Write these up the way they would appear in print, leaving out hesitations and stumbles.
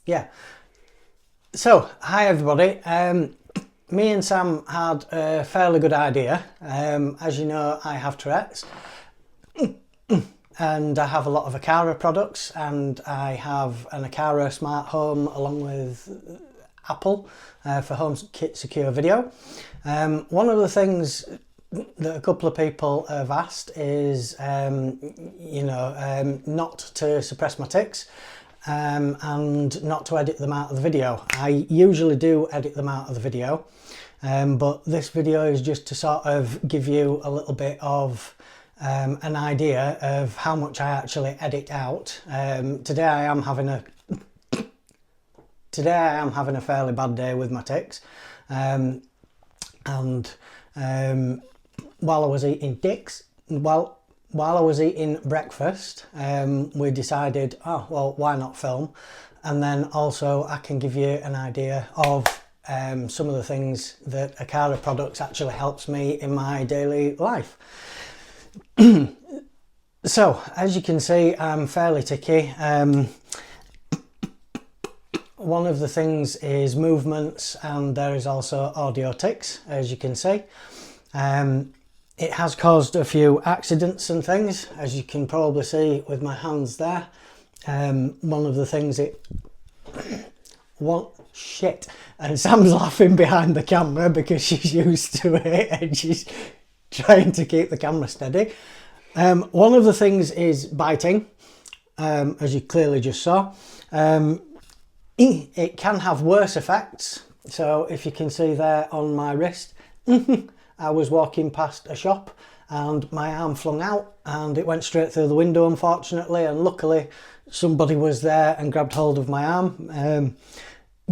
Yeah. So, hi everybody. Me and Sam had a fairly good idea. As you know, I have Tourette's and I have a lot of Aqara products, and I have an Aqara smart home along with Apple for HomeKit Secure video. One of the things that a couple of people have asked is, not to suppress my tics. And not to edit them out of the video. I usually do edit them out of the video, but this video is just to sort of give you a little bit of an idea of how much I actually edit out. Today I am having a fairly bad day with my tics, and while I was eating while I was eating breakfast, we decided, oh, well, why not film? And then also I can give you an idea of some of the things that Aqara products actually helps me in my daily life. So, as you can see, I'm fairly ticky. One of the things is movements, and there is also audio tics, as you can see. It has caused a few accidents and things, as you can probably see with my hands there. One of the things shit, and Sam's laughing behind the camera because she's used to it and she's trying to keep the camera steady. One of the things is biting, as you clearly just saw. It can have worse effects. So if you can see there on my wrist, I was walking past a shop and my arm flung out and it went straight through the window, unfortunately, and luckily somebody was there and grabbed hold of my arm,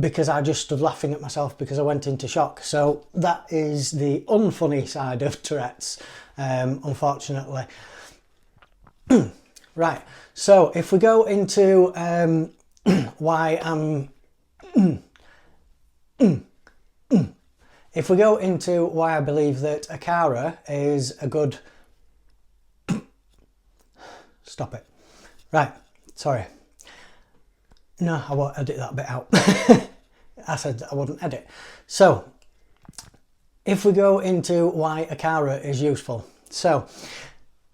because I just stood laughing at myself because I went into shock. So that is the unfunny side of Tourette's, unfortunately. Right, so if we go into why I'm if we go into why I believe that Aqara is a good... Stop it. Right, sorry. No, I won't edit that bit out. I said I wouldn't edit. So, if we go into why Aqara is useful. So,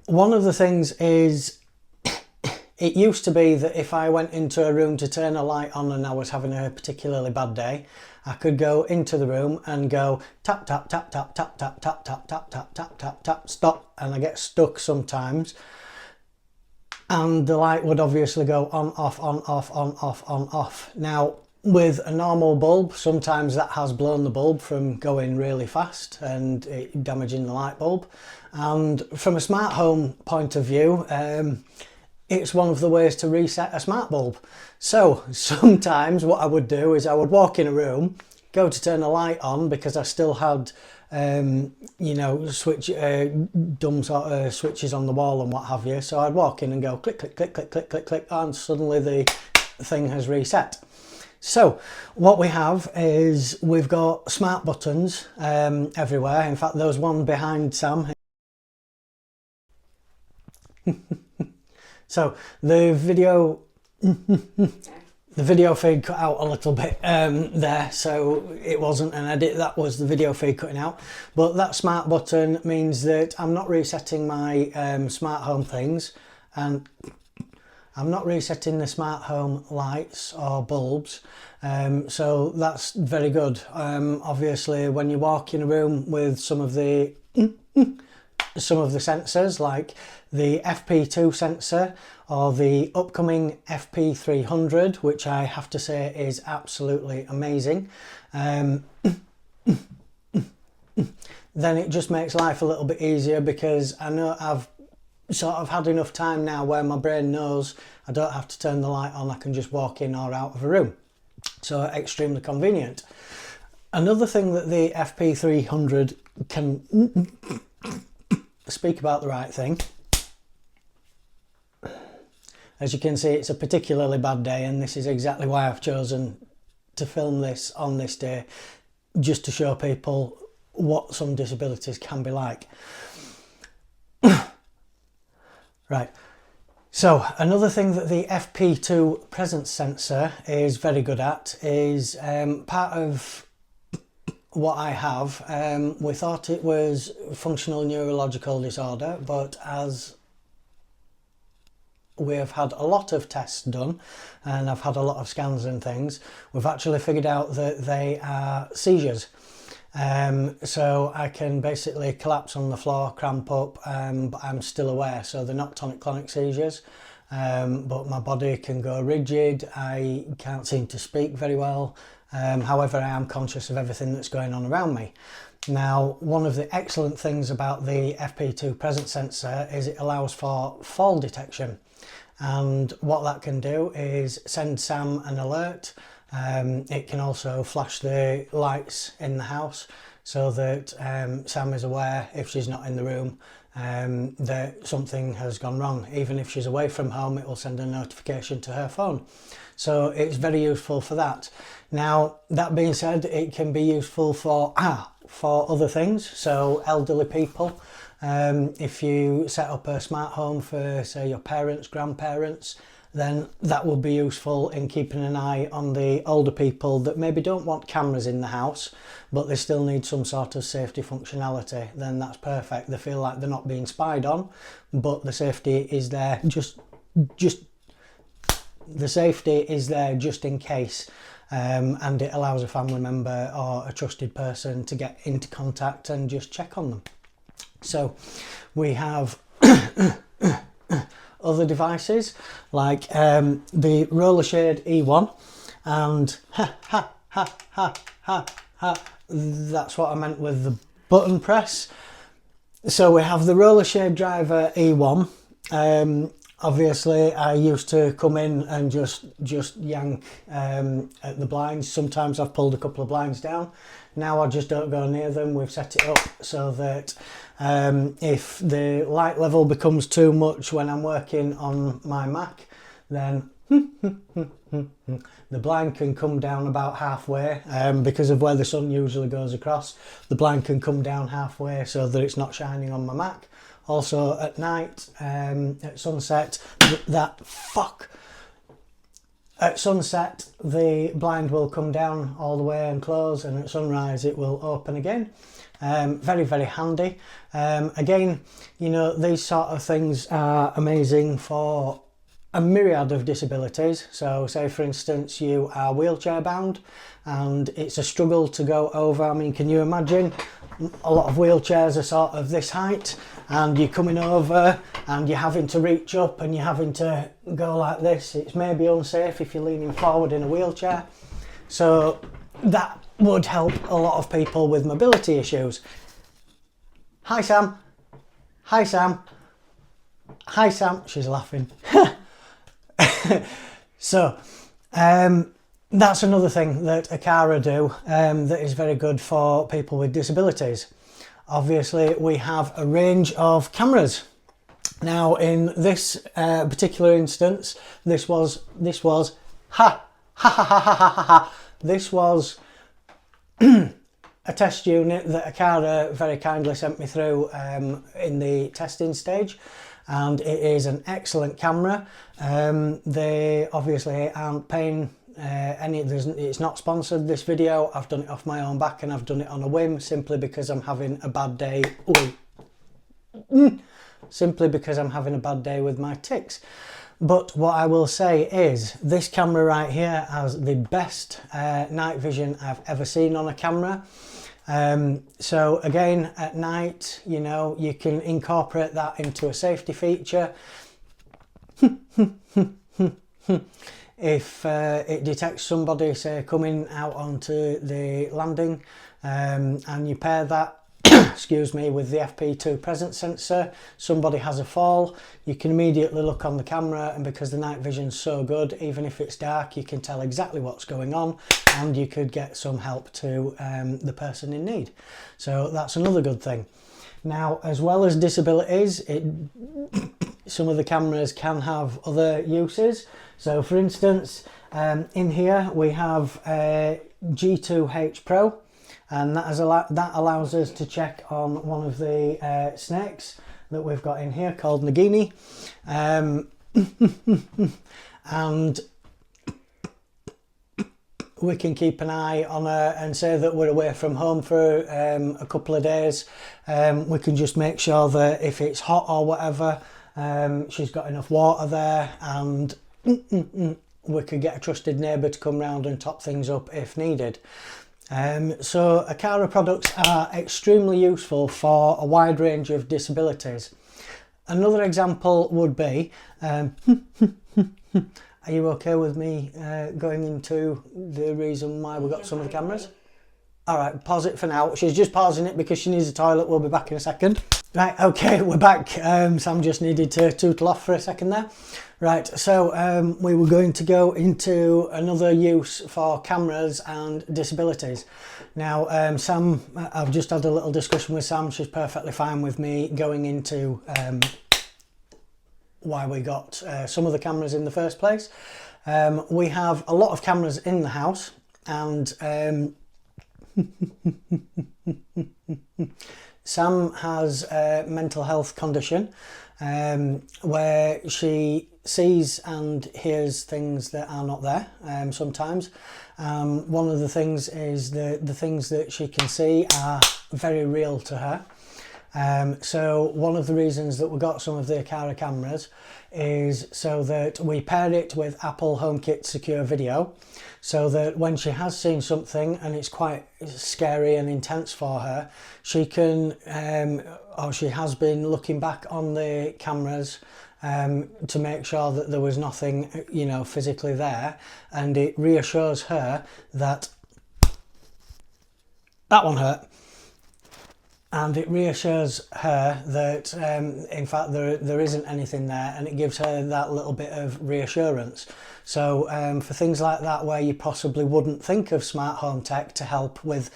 one of the things is, it used to be that if I went into a room to turn a light on and I was having a particularly bad day, I could go into the room and go tap, tap, tap, tap, tap, tap, tap, tap, tap, tap, tap, tap, tap, stop, and I get stuck sometimes. And the light would obviously go on, off, on, off, on, off, on, off. Now, with a normal bulb, sometimes that has blown the bulb from going really fast and it damaging the light bulb. And from a smart home point of view, it's one of the ways to reset a smart bulb. So sometimes what I would do is I would walk in a room, go to turn a light on because I still had, dumb sort of switches on the wall and what have you. So I'd walk in and go click, click, click, click, click, click, click, and suddenly the thing has reset. So what we have is we've got smart buttons everywhere. In fact, there's one behind Sam. So the video feed cut out a little bit there, so it wasn't an edit, that was the video feed cutting out. But that smart button means that I'm not resetting my smart home things, and I'm not resetting the smart home lights or bulbs, so that's very good. Obviously when you walk in a room with some of the sensors, like the FP2 sensor or the upcoming FP300, which I have to say is absolutely amazing, then it just makes life a little bit easier, because I know I've sort of had enough time now where my brain knows I don't have to turn the light on, I can just walk in or out of a room. So extremely convenient. Another thing that the FP300 can... speak about the right thing. As you can see, it's a particularly bad day, and this is exactly why I've chosen to film this on this day, just to show people what some disabilities can be like. Right, So another thing that the FP2 presence sensor is very good at is part of what I have. We thought it was functional neurological disorder, but as we have had a lot of tests done and I've had a lot of scans and things, we've actually figured out that they are seizures. So I can basically collapse on the floor, cramp up, but I'm still aware. So they're not tonic-clonic seizures, but my body can go rigid. I can't seem to speak very well. However, I am conscious of everything that's going on around me. Now, one of the excellent things about the FP2 presence sensor is it allows for fall detection. And what that can do is send Sam an alert. It can also flash the lights in the house so that Sam is aware, if she's not in the room, that something has gone wrong. Even if she's away from home, it will send a notification to her phone. So it's very useful for that. Now, that being said, it can be useful for other things. So elderly people, if you set up a smart home for, say, your parents, grandparents, then that will be useful in keeping an eye on the older people that maybe don't want cameras in the house, but they still need some sort of safety functionality. Then that's perfect. They feel like they're not being spied on, but the safety is there the safety is there just in case. And it allows a family member or a trusted person to get into contact and just check on them. So we have other devices like the roller shade E1 and that's what I meant with the button press. So we have the roller shade driver E1. Obviously I used to come in and just yank at the blinds. Sometimes I've pulled a couple of blinds down. Now I just don't go near them. We've set it up so that if the light level becomes too much when I'm working on my Mac, then the blind can come down about halfway, because of where the sun usually goes across. The blind can come down halfway so that it's not shining on my Mac. Also at night, at sunset, at sunset the blind will come down all the way and close, and at sunrise it will open again. Very, very handy. Again, you know, these sort of things are amazing for a myriad of disabilities. So say for instance you are wheelchair bound and it's a struggle to go over. I mean, can you imagine? A lot of wheelchairs are sort of this height and you're coming over and you're having to reach up and you're having to go like this. It's maybe unsafe if you're leaning forward in a wheelchair. So that would help a lot of people with mobility issues. Hi Sam. Hi Sam. Hi Sam. She's laughing. So that's another thing that Aqara do that is very good for people with disabilities. Obviously we have a range of cameras. Now in this particular instance, this was a test unit that Aqara very kindly sent me through in the testing stage, and it is an excellent camera. They obviously aren't paying it's not sponsored, this video. I've done it off my own back and I've done it on a whim, simply because I'm having a bad day. Simply because I'm having a bad day with my tics. But what I will say is this camera right here has the best night vision I've ever seen on a camera. So again, at night, you know, you can incorporate that into a safety feature. If it detects somebody, say, coming out onto the landing, and you pair that excuse me, with the FP2 presence sensor, somebody has a fall, you can immediately look on the camera, and because the night vision's so good, even if it's dark, you can tell exactly what's going on and you could get some help to the person in need. So that's another good thing. Now, as well as disabilities, some of the cameras can have other uses. So for instance, in here we have a G2H Pro, and that allows us to check on one of the snakes that we've got in here called Nagini. and we can keep an eye on her and say that we're away from home for a couple of days. We can just make sure that if it's hot or whatever, she's got enough water there, and we could get a trusted neighbour to come round and top things up if needed. So Aqara products are extremely useful for a wide range of disabilities. Another example would be, are you okay with me going into the reason why we got some of the cameras? All right, pause it for now. She's just pausing it because she needs a toilet. We'll be back in a second. Right, okay, we're back. Sam just needed to tootle off for a second there. Right, so we were going to go into another use for cameras and disabilities. Now, Sam, I've just had a little discussion with Sam. She's perfectly fine with me going into why we got some of the cameras in the first place. We have a lot of cameras in the house, and Sam has a mental health condition where she sees and hears things that are not there sometimes. One of the things is the things that she can see are very real to her. So one of the reasons that we got some of the Aqara cameras is so that we pair it with Apple HomeKit Secure video, so that when she has seen something and it's quite scary and intense for her, she can, or she has been looking back on the cameras to make sure that there was nothing, you know, physically there, and it reassures her that that one hurt. And it reassures her that in fact there isn't anything there, and it gives her that little bit of reassurance. So for things like that where you possibly wouldn't think of smart home tech to help with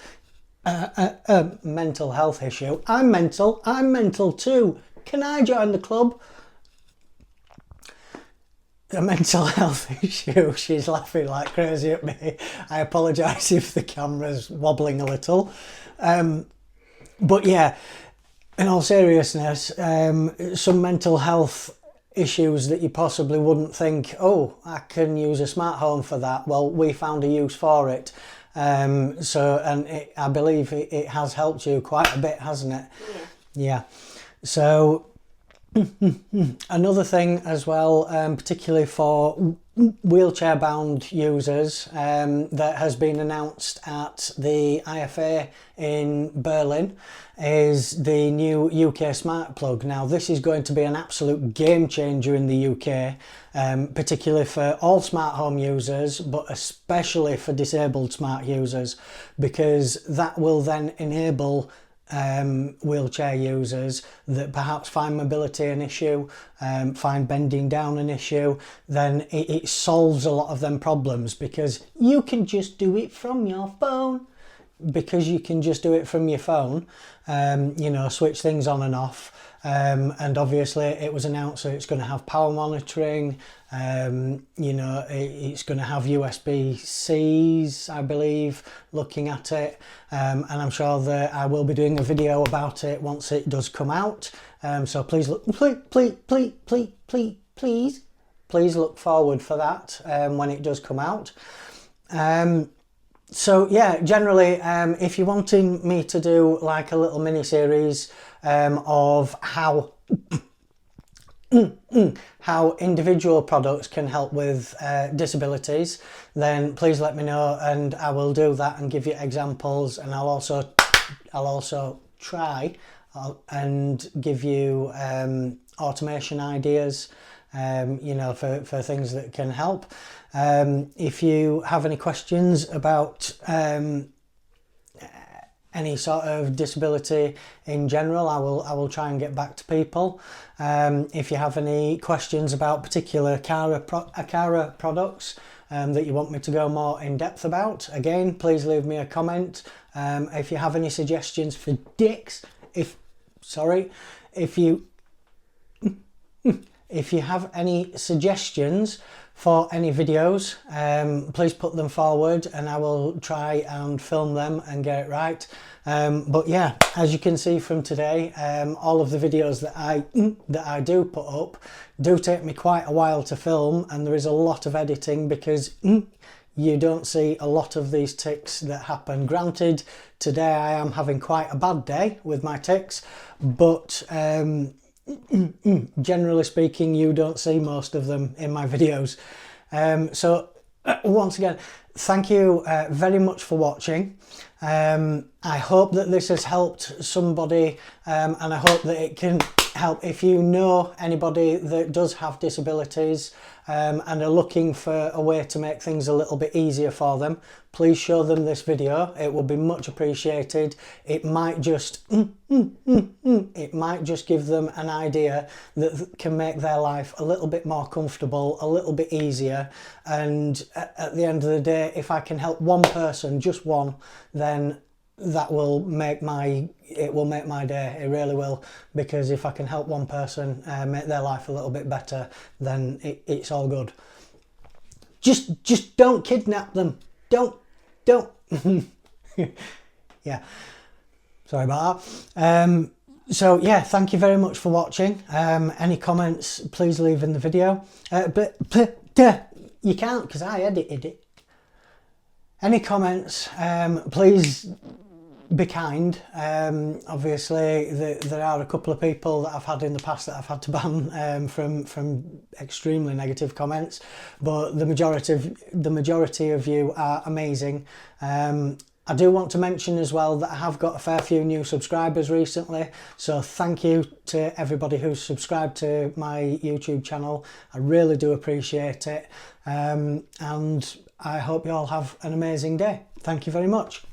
a mental health issue. I'm mental too. Can I join the club? A mental health issue. She's laughing like crazy at me. I apologise if the camera's wobbling a little. But yeah, in all seriousness, some mental health issues that you possibly wouldn't think, oh, I can use a smart home for that. Well, we found a use for it. I believe it has helped you quite a bit, hasn't it? Yeah. So another thing as well, particularly for wheelchair bound users, that has been announced at the IFA in Berlin, is the new UK smart plug. Now this is going to be an absolute game changer in the UK, particularly for all smart home users, but especially for disabled smart users, because that will then enable wheelchair users that perhaps find mobility an issue, find bending down an issue, then it solves a lot of them problems, because you can just do it from your phone. Because you can just do it from your phone, you know, switch things on and off. And obviously it was announced that it's going to have power monitoring, you know, it's going to have USB-Cs, I believe, looking at it, and I'm sure that I will be doing a video about it once it does come out, so please look, please look forward for that when it does come out. So yeah, generally, if you're wanting me to do like a little mini series of how individual products can help with disabilities, then please let me know, and I will do that and give you examples, and I'll also try and give you automation ideas, you know, for things that can help. If you have any questions about any sort of disability in general, I will try and get back to people. If you have any questions about particular Aqara products that you want me to go more in depth about, again, please leave me a comment. If you have any suggestions for tics, if you if you have any suggestions for any videos, please put them forward and I will try and film them and get it right. But yeah, as you can see from today, all of the videos that I do put up do take me quite a while to film, and there is a lot of editing because you don't see a lot of these tics that happen. Granted, today I am having quite a bad day with my tics, but generally speaking, you don't see most of them in my videos. So once again, thank you very much for watching. I hope that this has helped somebody, and I hope that it can help. If you know anybody that does have disabilities and are looking for a way to make things a little bit easier for them, please show them this video. It will be much appreciated. It might just it might just give them an idea that can make their life a little bit more comfortable, a little bit easier. And at the end of the day, if I can help one person, just one, then that will make my day. It really will, because if I can help one person make their life a little bit better, then it's all good. Just don't kidnap them. Don't yeah, sorry about that. So yeah, thank you very much for watching. Any comments, please leave in the video, but you can't, because I edited it. Any comments, please be kind. Obviously there are a couple of people that I've had in the past that I've had to ban from extremely negative comments, but the majority of you are amazing. I do want to mention as well that I have got a fair few new subscribers recently, so thank you to everybody who's subscribed to my YouTube channel. I really do appreciate it, and I hope you all have an amazing day. Thank you very much.